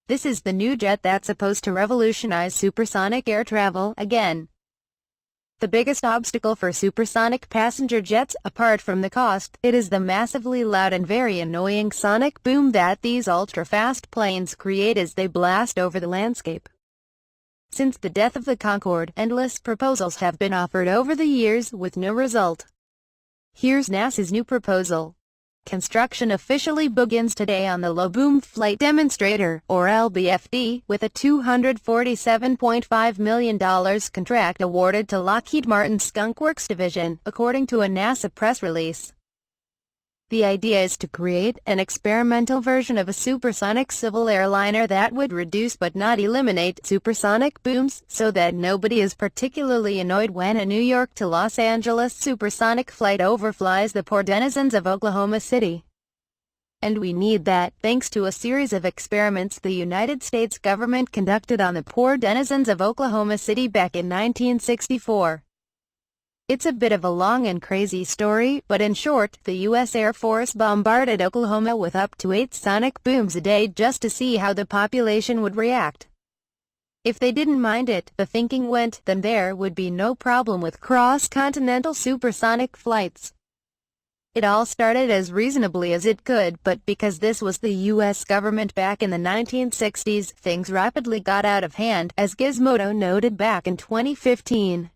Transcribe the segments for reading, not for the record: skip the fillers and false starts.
This is the new jet that's supposed to revolutionize supersonic air travel again. The biggest obstacle for supersonic passenger jets, apart from the cost, it is the massively loud and very annoying sonic boom that these ultra-fast planes create as they blast over the landscape. Since the death of the Concorde, endless proposals have been offered over the years with no result. Here's NASA's new proposal. Construction officially begins today on the Low Boom Flight Demonstrator, or LBFD, with a $247.5 million contract awarded to Lockheed Martin's Skunk Works division, according to a NASA press release. The idea is to create an experimental version of a supersonic civil airliner that would reduce but not eliminate supersonic booms, so that nobody is particularly annoyed when a New York to Los Angeles supersonic flight overflies the poor denizens of Oklahoma City. And we need that, thanks to a series of experiments the United States government conducted on the poor denizens of Oklahoma City back in 1964. It's a bit of a long and crazy story, but in short, the U.S. Air Force bombarded Oklahoma with up to 8 sonic booms a day just to see how the population would react. If they didn't mind it, the thinking went, then there would be no problem with cross-continental supersonic flights. It all started as reasonably as it could, but because this was the U.S. government back in the 1960s, things rapidly got out of hand, as Gizmodo noted back in 2015.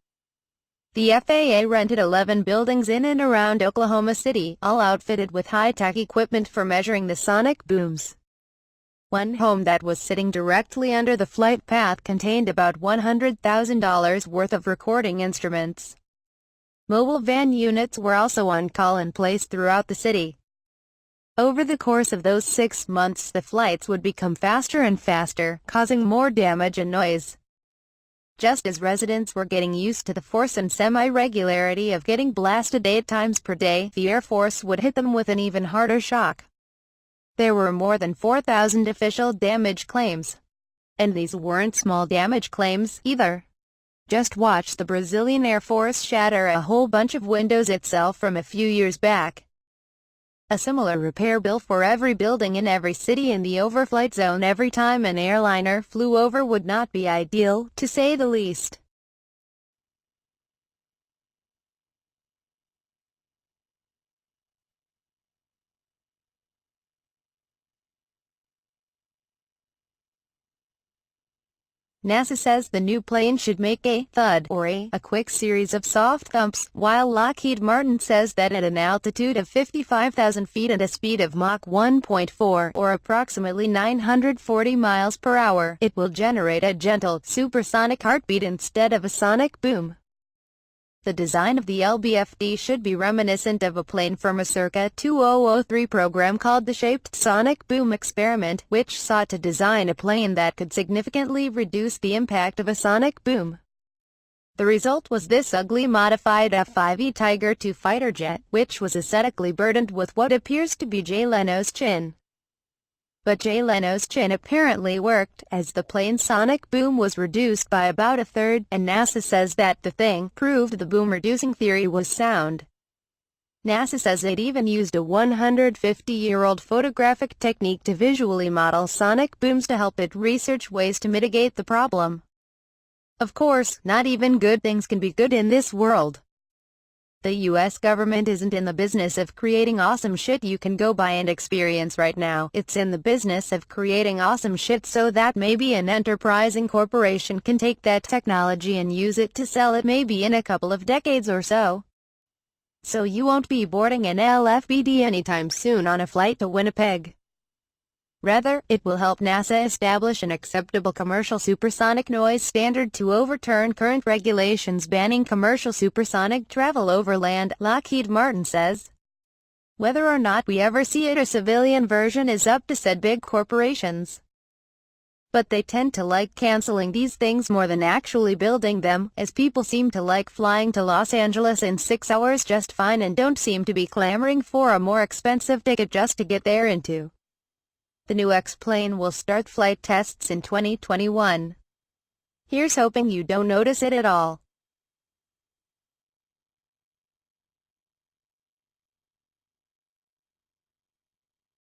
The FAA rented 11 buildings in and around Oklahoma City, all outfitted with high-tech equipment for measuring the sonic booms. One home that was sitting directly under the flight path contained about $100,000 worth of recording instruments. Mobile van units were also on call and placed throughout the city. Over the course of those 6 months, the flights would become faster and faster, causing more damage and noise. Just as residents were getting used to the force and semi-regularity of getting blasted 8 times per day, the Air Force would hit them with an even harder shock. There were more than 4,000 official damage claims. And these weren't small damage claims, either. Just watch the Brazilian Air Force shatter a whole bunch of windows itself from a few years back. A similar repair bill for every building in every city in the overflight zone every time an airliner flew over would not be ideal, to say the least. NASA says the new plane should make a thud, or a quick series of soft thumps, while Lockheed Martin says that at an altitude of 55,000 feet and a speed of Mach 1.4, or approximately 940 miles per hour, it will generate a gentle, supersonic heartbeat instead of a sonic boom. The design of the LBFD should be reminiscent of a plane from a circa 2003 program called the Shaped Sonic Boom Experiment, which sought to design a plane that could significantly reduce the impact of a sonic boom. The result was this ugly modified F-5E Tiger II fighter jet, which was aesthetically burdened with what appears to be Jay Leno's chin. But Jay Leno's chin apparently worked, as the plane's sonic boom was reduced by about a third, and NASA says that the thing proved the boom-reducing theory was sound. NASA says it even used a 150-year-old photographic technique to visually model sonic booms to help it research ways to mitigate the problem. Of course, not even good things can be good in this world. The U.S. government isn't in the business of creating awesome shit you can go buy and experience right now. It's in the business of creating awesome shit so that maybe an enterprising corporation can take that technology and use it to sell it maybe in a couple of decades or so. So you won't be boarding an LFBD anytime soon on a flight to Winnipeg. Rather, it will help NASA establish an acceptable commercial supersonic noise standard to overturn current regulations banning commercial supersonic travel over land, Lockheed Martin says. Whether or not we ever see it a civilian version is up to said big corporations. But they tend to like canceling these things more than actually building them, as people seem to like flying to Los Angeles in 6 hours just fine and don't seem to be clamoring for a more expensive ticket just to get there into. The new X-plane will start flight tests in 2021. Here's hoping you don't notice it at all.